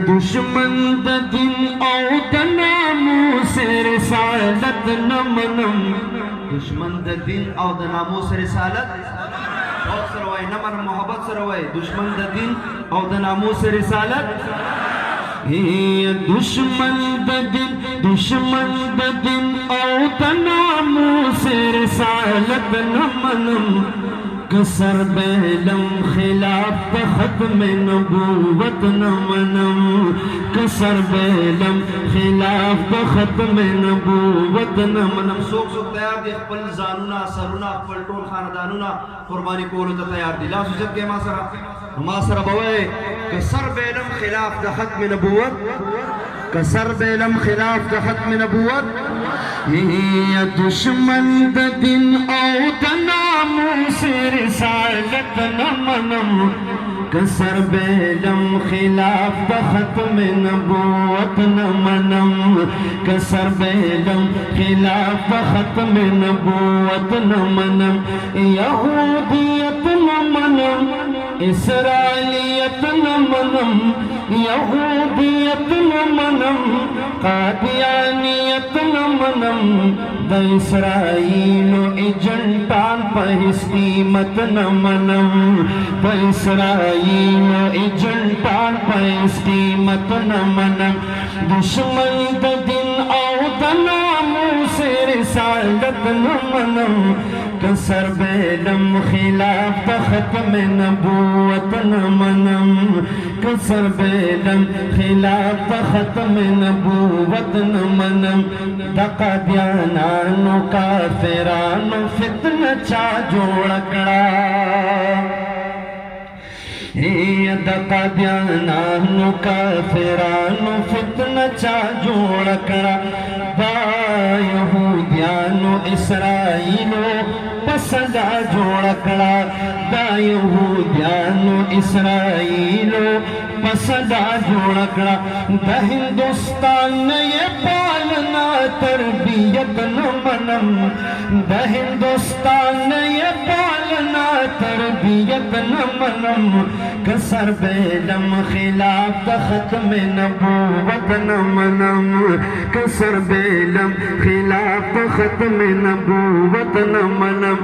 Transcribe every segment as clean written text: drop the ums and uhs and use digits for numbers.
दुश्मन द दिन औ द नामूस रिसालत न मनम। दुश्मन द दिन औ द नामूस रिसालत शौक सरवाए न मन मोहब्बत सरवाए। दुश्मन द दिन औ द नामूस रिसालत दुश्मन द दिन औ द नामूस रिसालत न मनम। कसर बेलम खिलाफ खत्म नबूवत न मनम। कसर बेलम खिलाफ खत्म नबूवत न मनम। सोख सोख तैयार दे खपल जानुना सरुना खपल टोल खानदानुना कुर्बानी कोलो त तैयार दे ला सुजत के मासरा बवे। कसर बेलम खिलाफ खत्म नबूवत। कसर बेलम खिलाफ खत्म नबूवत। ये दुश्मन द दिन औ द नामूस रिसालत न मनम। कसर बेलम खिलाफ खत्म नबूवत न मनम। कसर बेलम खिलाफ खत्म नबूवत न मनम। यहूदियत न मनम इसराइलियत न मनम। यहूदियत न मनम कादियानियत न मनम। द इसराइल एजेंटान पर कीमत न मनम। द इसराइल एजेंटान पर कीमत न मनम। दुश्मन द दिन औ द नामूस रिसालत न मनम। कसर बेलम खिलाफ खत्म नबूवत न मनम। कसर बेलम खिलाफ खत्म नबूवत न मनम। दकादियानानु काफिरानु फितन चा जोड़कड़ा। दकादियानानु काफिरानु फितन चा जोड़कड़ा। दा यहूदियानु इसराइलो पसंदा जोड़कड़ा। दा यहूदियानु इसराइलो पसंदा जोड़कड़ा। द हिंदुस्तान ने ये पालना तरबियत न मनम। द हिंदुस्तान ने ये पालना तरबियत न मनम। कसर बेलम खिलाफ खत्म नबूवत न मनम। कसर बेलम खिलाफ खत्म नबूवत न मनम।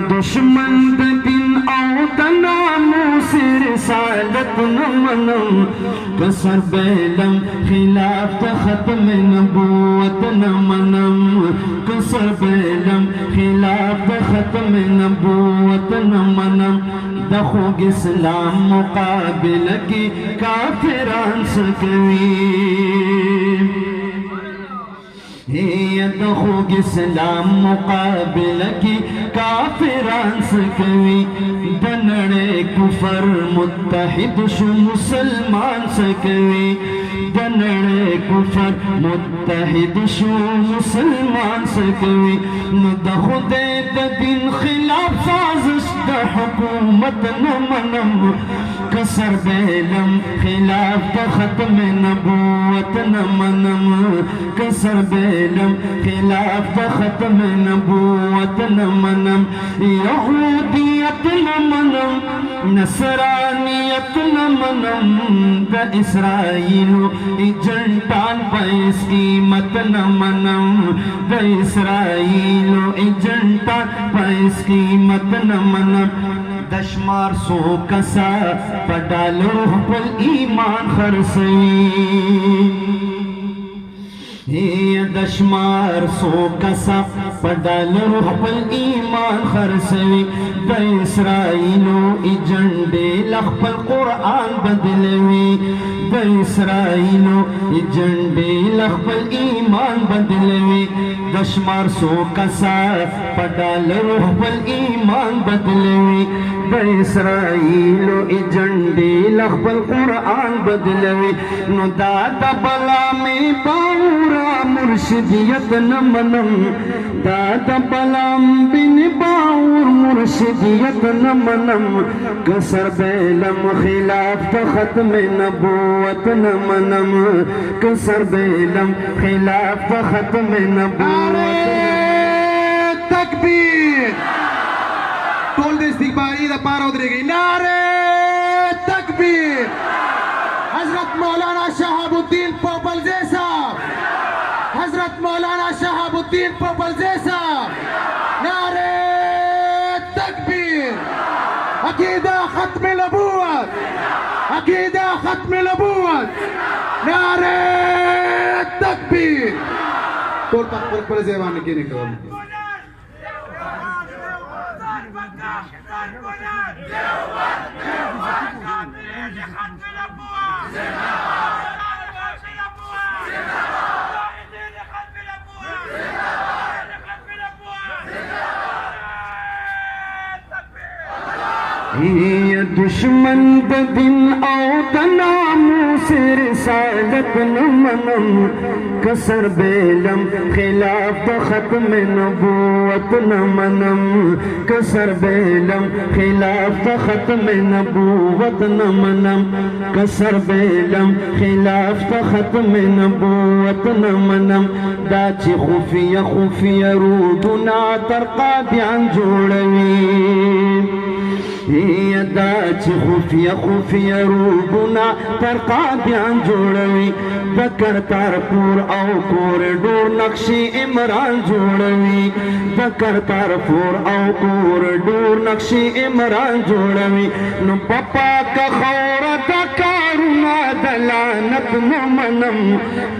दुश्मन द दिन औ द नामूस रिसालत न मनम। कसर बेलम खिलाफ खत्म नबूवत न मनम। कसर बेलम खिलाफ खत्म नबूवत न मनम। दखोग इस्लाम मुकाबिल की काफिरान सकवी। दखोग इस्लाम मुकाबिल की काफिरान सकवी। दनड़े कुफर मुत्तहिद शु मुसलमान सकवी। दनड़े कुफर मुत्तहिद शु मुसलमान सकवी। न खुदे द दिन खिलाफ साजिश द हुकूमत न मनम। कसर बेलम खिलाफ खत्म नबूवत न मनम। कसर बेलम खिलाफ खत्म नबूवत न मनम। यहूदियत न मनम नसरानियत न मनम। द इसराइलो एजेंटान पर कीमत न मनम। द इसराइलो एजेंटान पर कीमत न मनम। दशमार सो कसा पडालो पल ईमान खरसवी। दशमार सो कसा पडालो पल ईमान खरसवी। द इसराइलो एजेंडे लखपल कुरान बदलवी। द इसराइलो एजेंडे लखपल ईमान बदलवी। दशमार सो कसा पडालो पल ईमान बदलवी। द इसराइलो एजेंडे लखपल कुरान बदलवी। नो दादा बला में बाउरा मुर्शिदियत न मनम। दादा बलाम बिन बाउर मुर्शिदियत न मनम। कसर बेलम खिलाफ खत्म नबूवत न मनम। कसर बेलम खिलाफ खत्म नबूवत। तकबीर टोल दे इस्तिकबारी दा पारा उतरेगी। नारे तकबीर हजरत मौलाना शहाबुद्दीन पोपलजे साहब, हजरत मौलाना शहाबुद्दीन पोपलजे साहब, नारे तकबीर, अकीदा खत्म नबूवत, अकीदा खत्म नबूवत, नारे तकबीर। टोल पर जेवान के निकल ये दुश्मन दिन औतना मुझसे रिसालत न मनम कसर बेलम खिलाफ खत्म नबूवत न मनम कसर बेलम खिलाफ खत्म नबूवत न मनम कसर बेलम खिलाफ खत्म नबूवत न मनम दाची खुफिया खुफिया रूदना तरका ध्यान जोड़वी दाच खुफिया खुफिया रूबना तरका ध्यान जोड़वी बकर तारपुर औ कोरिडोर नक्शे इमरान जोड़वी बकर तारपुर औ कोरिडोर नक्शे इमरान जोड़वी नु पप्पा का खौरा कारुना दलानत न मनम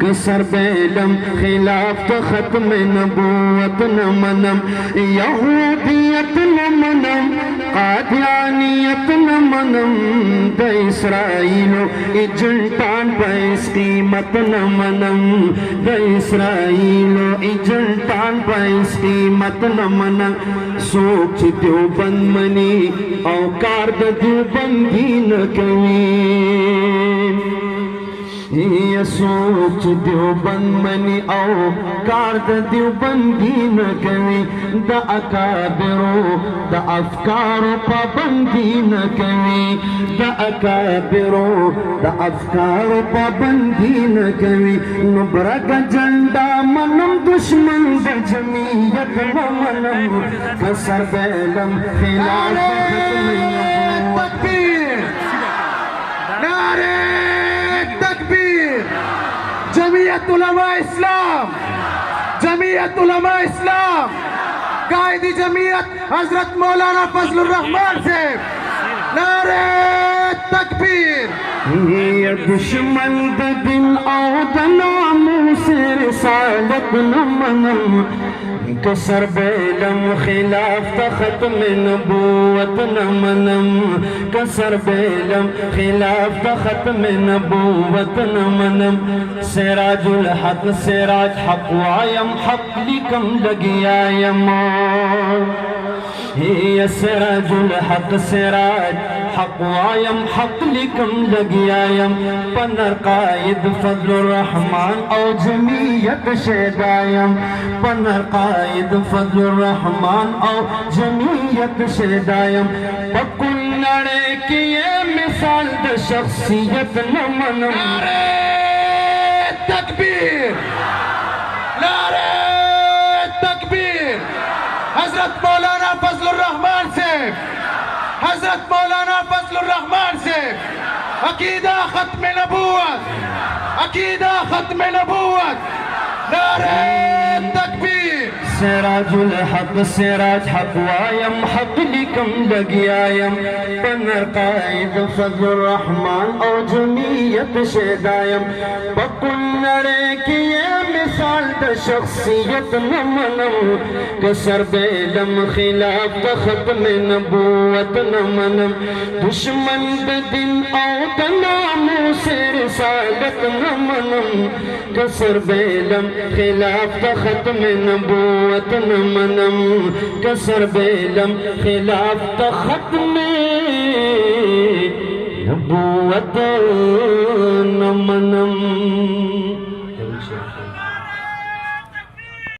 कसर बेलम खिलाफ खत्म नबूवत न मनम यहूदियत न मनम कादियानियत न मनम द इसराइलो इजल्टान पैस कीमत न मनम द इसराइलो इजल्टान पैस कीमत न मनम सोच देवबंद मनी औकार द देवबंदी न कवी ये सोच देवबंद मनी औकार द देवबंदी न कवी द अकाबिरो द अफकारो पाबंदी न कवी द अकाबिरो द अफकारो पाबंदी न कवी नुबरा का झंडा मनम दुश्मन द जमीयत न मनम कसर बेलम खिलाफ तकबीर, नारे तकबीर। जमीयत उलमा इस्लाम, जमीयत उलमा इस्लाम, कायदी जमीयत हजरत मौलाना फजलुर रहमान से नारे तकबीर। ये दुश्मन दिन औदना मुझसे रिसालत न मनम कसर बेलम खिलाफ खत्म नबूवत न मनम कसर बेलम खिलाफ खत्म नबूवत न मनम सिराजुल हक सिराज हक वायम हक लिकम लगियायम ये सिराजुल हक सिराज हक वायम हक लिकम लगियायम पनर कायद फजलुर रहमान और जमीयत शेदायम पनर कायद फजलुर रहमान और जमीयत शेदायम पकुल लड़े की ये मिसाल द शख्सियत न मनम नारे तकबीर, नारे तकबीर। हजरत मौलाना फजलुर रहमान से, हजरत मौलाना फजलुर रहमान से अकीदा खत्म नबूवत, अकीदा खत्म नबूवत, नारे तकबीर। सिराजुल हक सिराज हक वायम हक लिकम लगियायम पनर कायद फजलुर रहमान और जमीयत शेदायम बकुल लड़े की ये मिसाल द शख्सियत न मनम कसर बेलम खिलाफ खत्म नबूवत न मनम दुश्मन दिन औतना मुझसे रिसालत न मनम कसर बेलम खिलाफ खत्म नबूवत न मनम कसर बेलम खिलाफ खत्म नबूवत